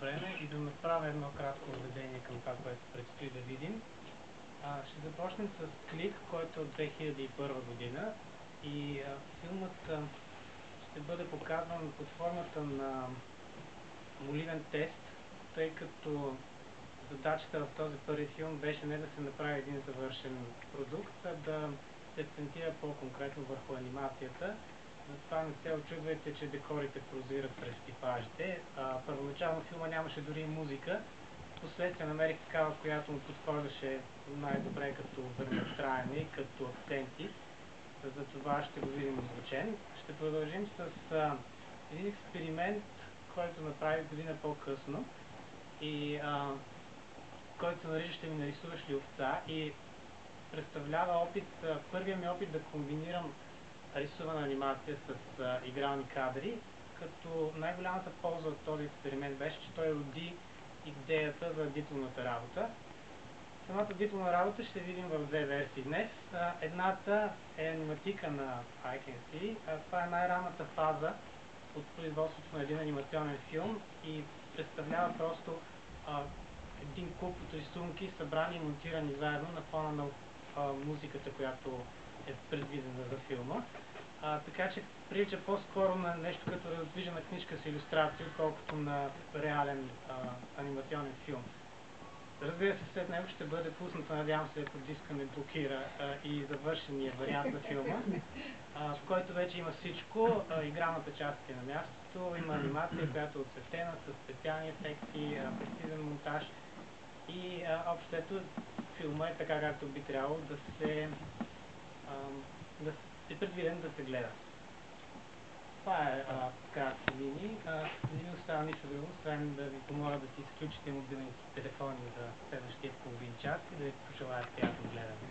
време и да направя едно кратко введение към това, което предстои да видим. Ще започнем с Клик, който е от 2001 година и филмът ще бъде показван под формата на моливен тест, тъй като задачата в този първи филм беше не да се направи един завършен продукт, а да се акцентира по-конкретно върху анимацията. Затова не се очудвайте, че декорите прозират през типажите. Първоначално филма нямаше дори музика. Впоследствие намерих такава, която му подхождаше най-добре като времетраене и като акценти. За това ще го видим озвучен. Ще продължим с един експеримент, който направих година по-късно и който се нарича "Ще ми нарисуваш ли овца" и представлява опит, първият ми опит да комбинирам рисувана анимация с игрални кадри, като най-голямата полза от този експеримент беше, че той роди идеята за дипломната работа. Самата дипломна работа ще видим в две версии днес. Едната е аниматика на I Can See. Това е най-ранната фаза от производството на един анимационен филм и представлява просто един куп от рисунки, събрани и монтирани заедно на фона на музиката, която е предвидена за филма. Така че прилича по-скоро на нещо като раздвижена книжка с илюстрации, отколкото на реален анимационен филм. Разбира се, след него ще бъде пусната, надявам се, ако диска не блокира, и завършения вариант на филма, в който вече има всичко. Игралната част е на мястото, има анимация, която е отцветена с специални ефекти, прецизен монтаж и общо ето филма е така, както би трябвало да е предвиден да се гледа. Това е кратко мини. Не ми остава нищо друго, освен да ви помоля да си изключите мобилните телефони за следващия половин час и да ви пожелая приятно гледане.